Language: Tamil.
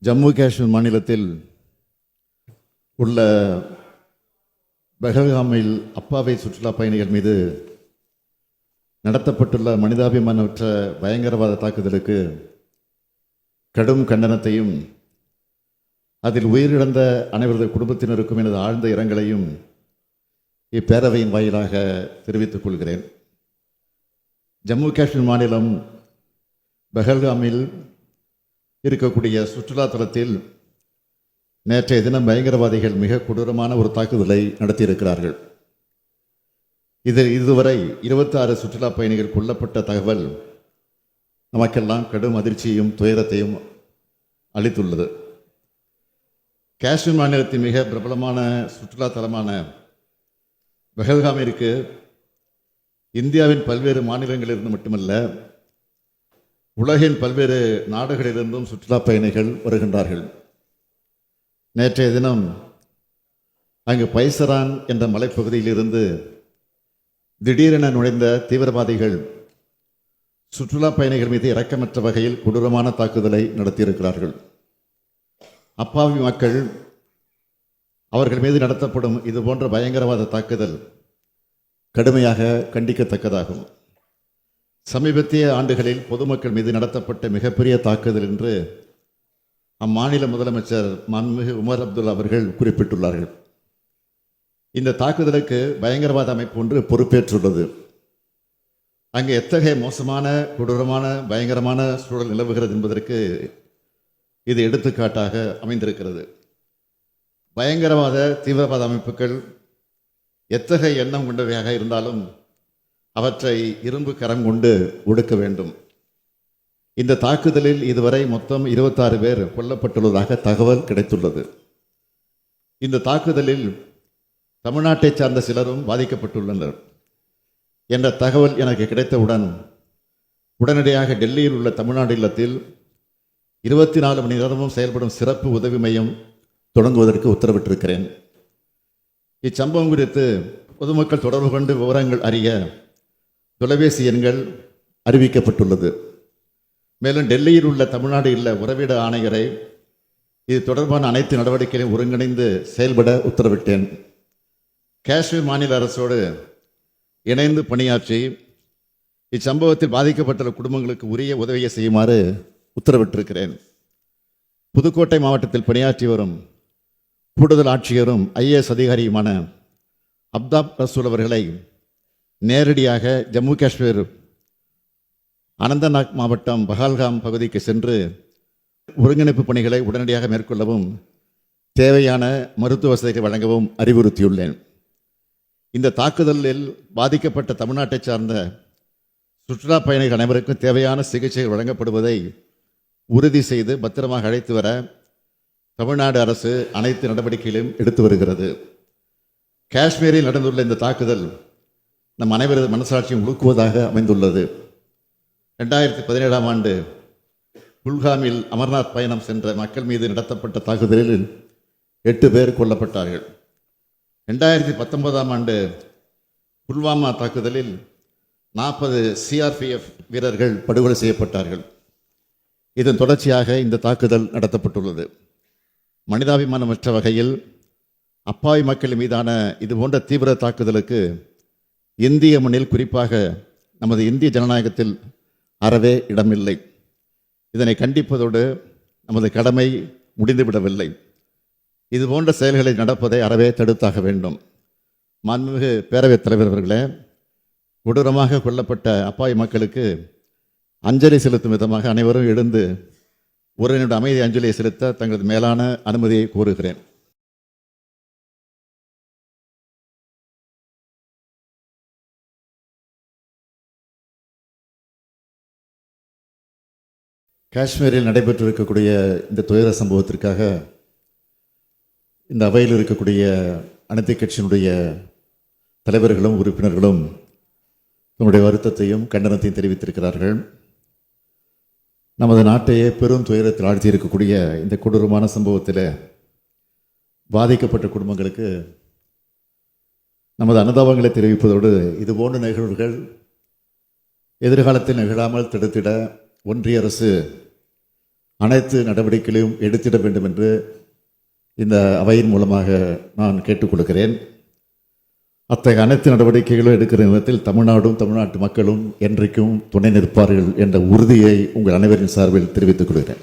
ஜம்மு காஷ்மீர் மாநிலத்தில் உள்ள பெஹல்காமில் அப்பாவி சுற்றுலா பயணிகள் மீது நடத்தப்பட்டுள்ள மனிதாபிமானமற்ற பயங்கரவாத தாக்குதலுக்கு கடும் கண்டனத்தையும் அதில் உயிரிழந்த அனைவரது குடும்பத்தினருக்கும் எனது ஆழ்ந்த இரங்கலையும் இப்பேரவையின் வாயிலாக தெரிவித்துக் கொள்கிறேன். ஜம்மு காஷ்மீர் மாநிலம் பெஹல்காமில் இருக்கக்கூடிய சுற்றுலா தலத்தில் நேற்றைய தினம் பயங்கரவாதிகள் மிக கொடூரமான ஒரு தாக்குதலை நடத்தியிருக்கிறார்கள். இதில் இதுவரை 26 சுற்றுலா பயணிகள் கொல்லப்பட்ட தகவல் நமக்கெல்லாம் கடும் அதிர்ச்சியையும் துயரத்தையும் அளித்துள்ளது. காஷ்மீர் மாநிலத்தின் மிக பிரபலமான சுற்றுலா தலமான பெஹல்காமிற்கு இந்தியாவின் பல்வேறு மாநிலங்களிலிருந்து மட்டுமல்ல, உலகின் பல்வேறு நாடுகளிலிருந்தும் சுற்றுலா பயணிகள் வருகின்றார்கள். நேற்றைய தினம் அங்கு பைசரான் என்ற மலைப்பகுதியிலிருந்து திடீரென நுழைந்த தீவிரவாதிகள் சுற்றுலா பயணிகள் மீது இரக்கமற்ற வகையில் கொடூரமான தாக்குதலை நடத்தியிருக்கிறார்கள். அப்பாவி மக்கள் அவர்கள் மீது நடத்தப்படும் இது போன்ற பயங்கரவாத தாக்குதல் கடுமையாக கண்டிக்கத்தக்கதாகும். சமீபத்திய ஆண்டுகளில் பொதுமக்கள் மீது நடத்தப்பட்ட மிகப்பெரிய தாக்குதல் என்று அம்மாநில முதலமைச்சர் மாண்புமிகு உமர் அப்துல்லா அவர்கள் குறிப்பிட்டுள்ளார்கள். இந்த தாக்குதலுக்கு பயங்கரவாத அமைப்பு ஒன்று பொறுப்பேற்றுள்ளது. அங்கு எத்தகைய மோசமான கொடூரமான பயங்கரமான சூழல் நிலவுகிறது என்பதற்கு இது எடுத்துக்காட்டாக அமைந்திருக்கிறது. பயங்கரவாத தீவிரவாத அமைப்புகள் எத்தகைய எண்ணம் கொண்டவையாக இருந்தாலும் அவற்றை இரும்பு கரம் கொண்டு ஒடுக்க வேண்டும். இந்த தாக்குதலில் இதுவரை மொத்தம் 26 பேர் கொல்லப்பட்டுள்ளதாக தகவல் கிடைத்துள்ளது. இந்த தாக்குதலில் தமிழ்நாட்டை சார்ந்த சிலரும் பாதிக்கப்பட்டுள்ளனர் என்ற தகவல் எனக்கு கிடைத்தவுடன் உடனடியாக டெல்லியில் உள்ள தமிழ்நாடு இல்லத்தில் 24 மணி நேரமும் செயல்படும் சிறப்பு உதவி மையம் தொடங்குவதற்கு உத்தரவிட்டிருக்கிறேன். இச்சம்பவம் குறித்து பொதுமக்கள் தொடர்பு கொண்டு விவரங்கள் அறிய தொலைபேசி எண்கள் அறிவிக்கப்பட்டுள்ளது. மேலும் டெல்லியில் உள்ள தமிழ்நாடு இல்ல உறவிட ஆணையரை இது தொடர்பான அனைத்து நடவடிக்கைகளையும் ஒருங்கிணைந்து செயல்பட உத்தரவிட்டேன். காஷ்மீர் மாநில அரசோடு இணைந்து பணியாற்றி இச்சம்பவத்தில் பாதிக்கப்பட்டுள்ள குடும்பங்களுக்கு உரிய உதவியை செய்யுமாறு உத்தரவிட்டிருக்கிறேன். புதுக்கோட்டை மாவட்டத்தில் பணியாற்றி வரும் கூடுதல் ஆட்சியரும் IAS அதிகாரியுமான அப்தாப் ரசூல் அவர்களை நேரடியாக ஜம்மு காஷ்மீர் அனந்தநாக் மாவட்டம் பஹல்காம் பகுதிக்கு சென்று ஒருங்கிணைப்பு பணிகளை உடனடியாக மேற்கொள்ளவும் தேவையான மருத்துவ வசதிகளை வழங்கவும் அறிவுறுத்தியுள்ளேன். இந்த தாக்குதலில் பாதிக்கப்பட்ட தமிழ்நாட்டை சார்ந்த சுற்றுலா பயணிகள் அனைவருக்கும் தேவையான சிகிச்சைகள் வழங்கப்படுவதை உறுதி செய்து பத்திரமாக அழைத்து வர தமிழ்நாடு அரசு அனைத்து நடவடிக்கைகளையும் எடுத்து வருகிறது. காஷ்மீரில் நடந்துள்ள இந்த தாக்குதல் நம் அனைவரது மனசாட்சியும் உழுக்குவதாக அமைந்துள்ளது. 2017ஆம் ஆண்டு குல்காமில் அமர்நாத் பயணம் சென்ற மக்கள் மீது நடத்தப்பட்ட தாக்குதலில் 8 பேர் கொல்லப்பட்டார்கள். 2019ஆம் ஆண்டு புல்வாமா தாக்குதலில் 40 CRPF வீரர்கள் படுகொலை செய்யப்பட்டார்கள். இதன் தொடர்ச்சியாக இந்த தாக்குதல் நடத்தப்பட்டுள்ளது. மனிதாபிமானமற்ற வகையில் அப்பாவி மக்கள் மீதான இதுபோன்ற தீவிர தாக்குதலுக்கு இந்திய மண்ணில், குறிப்பாக நமது இந்திய ஜனநாயகத்தில் அறவே இடமில்லை. இதனை கண்டிப்பதோடு நமது கடமை முடிந்துவிடவில்லை. இதுபோன்ற செயல்களை நடப்பதை அறவே தடுத்தாக வேண்டும். மாண்புமிகு பேரவைத் தலைவர் அவர்களே, கொடூரமாக கொல்லப்பட்ட அப்பாவி மக்களுக்கு அஞ்சலி செலுத்தும் விதமாக அனைவரும் எழுந்து ஒரு நிமிட அமைதி அஞ்சலியை செலுத்த தங்களது மேலான அனுமதியை கோருகிறேன். காஷ்மீரில் நடைபெற்றிருக்கக்கூடிய இந்த துயர சம்பவத்திற்காக இந்த அவையில் இருக்கக்கூடிய அனைத்து கட்சியினுடைய தலைவர்களும் உறுப்பினர்களும் தங்களுடைய வருத்தத்தையும் கண்டனத்தையும் தெரிவித்திருக்கிறார்கள். நமது நாட்டையே பெரும் துயரத்தில் ஆழ்த்தியிருக்கக்கூடிய இந்த கொடூரமான சம்பவத்தில் பாதிக்கப்பட்ட குடும்பங்களுக்கு நமது அனுதாபங்களை தெரிவிப்பதோடு இதுபோன்ற நிகழ்வுகள் எதிர்காலத்தில் நிகழாமல் தடுத்திட ஒன்றிய அரசு அனைத்து நடவடிக்கைகளையும் எடுத்திட வேண்டும் என்று இந்த அவையின் மூலமாக நான் கேட்டுக்கொள்கிறேன். அத்தகைய அனைத்து நடவடிக்கைகளும் எடுக்கிற நேரத்தில் தமிழ்நாடும் தமிழ்நாட்டு மக்களும் என்றைக்கும் துணை நிற்பார்கள் என்ற உறுதியை உங்கள் அனைவரின் சார்பில் தெரிவித்துக் கொள்கிறேன்.